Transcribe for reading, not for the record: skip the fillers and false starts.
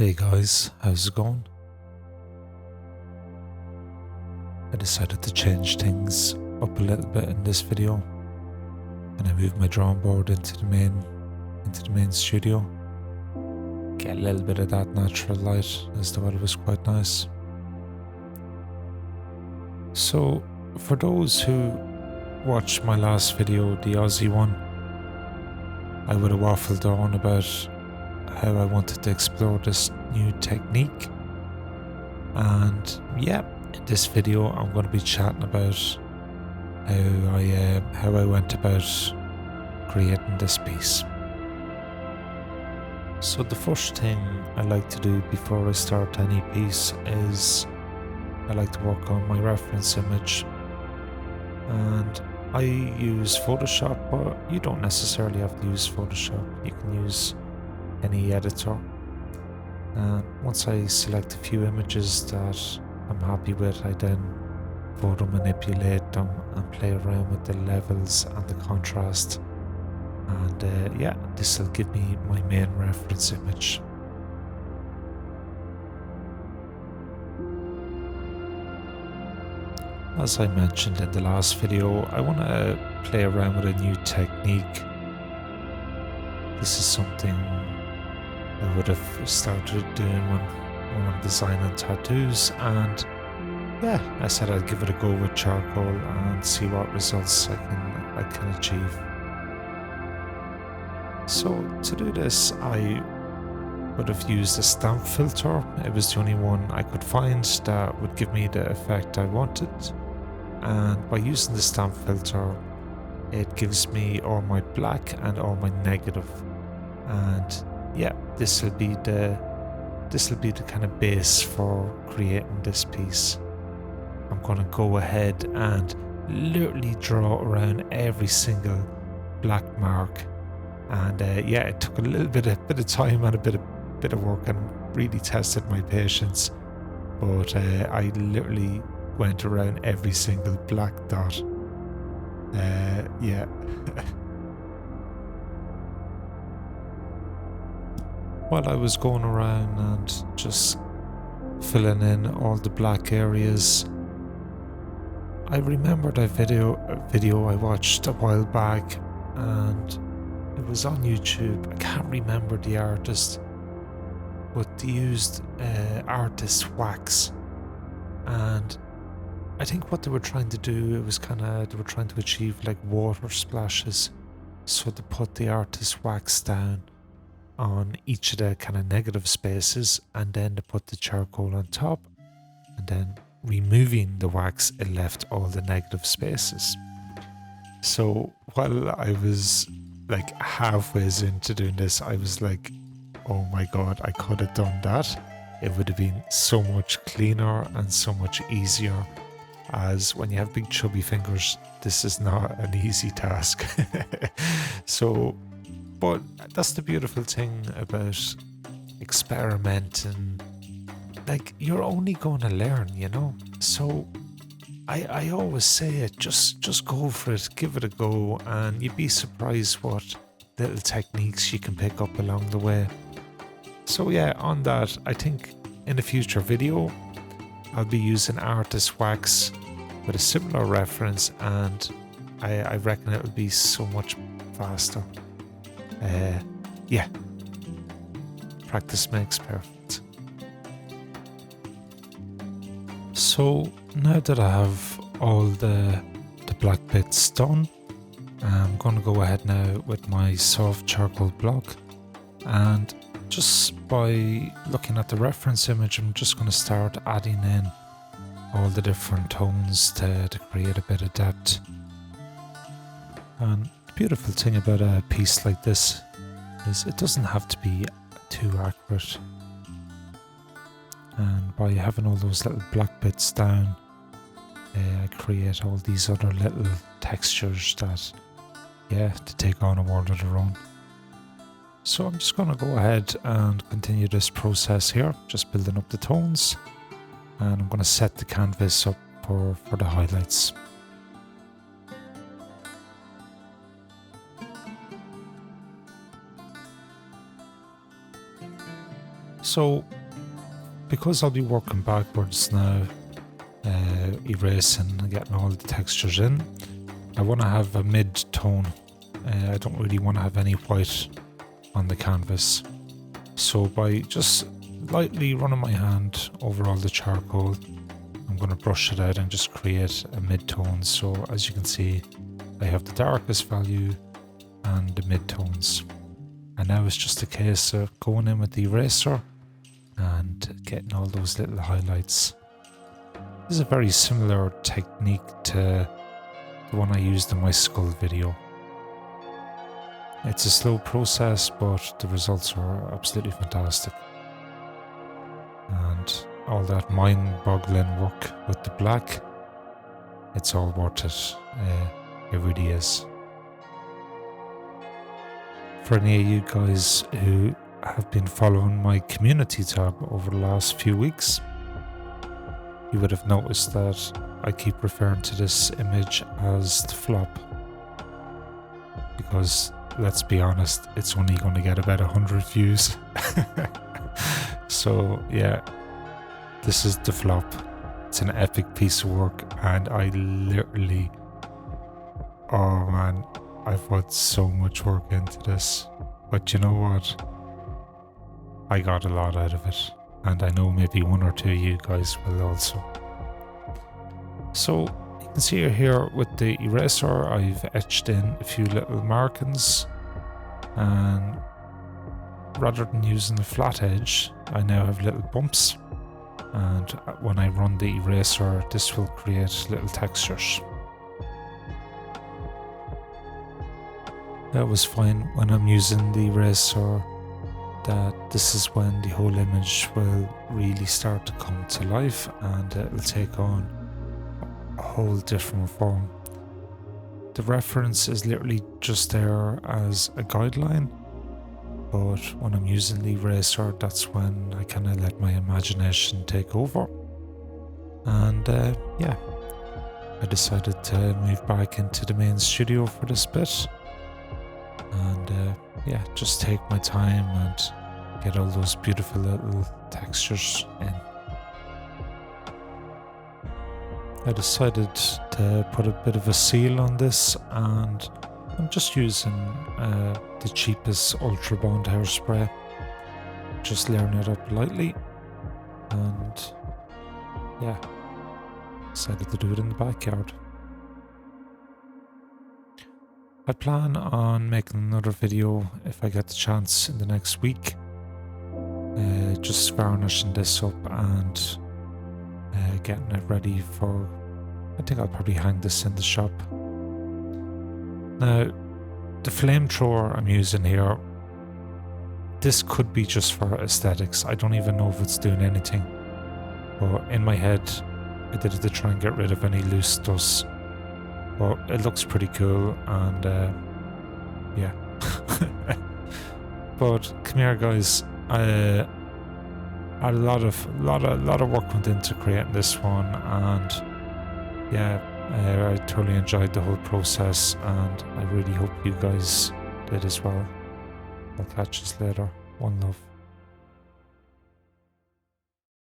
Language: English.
Hey guys, how's it going? I decided to change things up a little bit in this video, and I moved my drawing board into the main studio. Get a little bit of that natural light as the weather was quite nice. So for those who watched my last video, the Aussie one, I would have waffled on about how I wanted to explore this new technique, and yeah, in this video I'm going to be chatting about how I went about creating this piece. So the first thing I like to do before I start any piece is I like to work on my reference image, and I use Photoshop, but you don't necessarily have to use Photoshop. You can use any editor. And once I select a few images that I'm happy with, I then photo manipulate them and play around with the levels and the contrast. And yeah, this will give me my main reference image. As I mentioned in the last video, I want to play around with a new technique. This is something I would have started doing when I'm designing tattoos, and yeah, I said I'd give it a go with charcoal and see what results I can achieve. So to do this, I would have used a stamp filter. It was the only one I could find that would give me the effect I wanted. And by using the stamp filter, it gives me all my black and all my negative. And yeah, this will be the kind of base for creating this piece. I'm going to go ahead and literally draw around every single black mark. And yeah, it took a little bit of time and a bit of work, and really tested my patience. But I literally went around every single black dot. Yeah. While I was going around and just filling in all the black areas, I remembered a video I watched a while back, and it was on YouTube. I can't remember the artist, but they used artist wax, and I think what they were trying to do, it was they were trying to achieve like water splashes. So they put the artist wax down on each of the kind of negative spaces, and then they put the charcoal on top, and then removing the wax, it left all the negative spaces. So while I was like halfway into doing this, I was like, oh my god, I could have done that. It would have been so much cleaner and so much easier, as when you have big chubby fingers, this is not an easy task. So, but that's the beautiful thing about experimenting. Like, you're only going to learn, you know? So I always say it, just go for it, give it a go, and you'd be surprised what little techniques you can pick up along the way. So yeah, on that, I think in a future video, I'll be using artist wax with a similar reference, and I reckon it'll be so much faster. Yeah, practice makes perfect. So now that I have all the black bits done, I'm going to go ahead now with my soft charcoal block, and just by looking at the reference image, I'm just going to start adding in all the different tones to create a bit of depth. And the beautiful thing about a piece like this is it doesn't have to be too accurate. And by having all those little black bits down, I create all these other little textures that, yeah, to take on a world of their own. So I'm just going to go ahead and continue this process here, just building up the tones, and I'm going to set the canvas up for the highlights. So because I'll be working backwards now, erasing and getting all the textures in, I want to have a mid-tone. I don't really want to have any white on the canvas. So by just lightly running my hand over all the charcoal, I'm going to brush it out and just create a mid-tone. So as you can see, I have the darkest value and the mid-tones. And now it's just a case of going in with the eraser and getting all those little highlights. This is a very similar technique to the one I used in my skull video. It's a slow process, but the results are absolutely fantastic. And all that mind-boggling work with the black, it's all worth it. It really is. For any of you guys who have been following my community tab over the last few weeks, you would have noticed that I keep referring to this image as the flop. Because, let's be honest, it's only going to get about 100 views. So, yeah, this is the flop. It's an epic piece of work, and I literally, oh man, I've put so much work into this. But you know what? I got a lot out of it, and I know maybe one or two of you guys will also. So you can see here with the eraser, I've etched in a few little markings, and rather than using the flat edge, I now have little bumps, and when I run the eraser, this will create little textures. I always find when I'm using the eraser that this is when the whole image will really start to come to life, and it will take on a whole different form. The reference is literally just there as a guideline, but when I'm using the eraser, that's when I kind of let my imagination take over. And yeah, I decided to move back into the main studio for this bit. And yeah, just take my time and get all those beautiful little textures in. I decided to put a bit of a seal on this, and I'm just using the cheapest Ultra Bond hairspray, just layering it up lightly, and yeah, decided to do it in the backyard. I plan on making another video if I get the chance in the next week, just varnishing this up and getting it ready for, I think I'll probably hang this in the shop. Now, the flamethrower I'm using here, this could be just for aesthetics. I don't even know if it's doing anything, but in my head I did it to try and get rid of any loose dust. But it looks pretty cool, and yeah. But come here, guys. A lot of work went into creating this one, and yeah, I totally enjoyed the whole process, and I really hope you guys did as well. I'll catch you later. One love.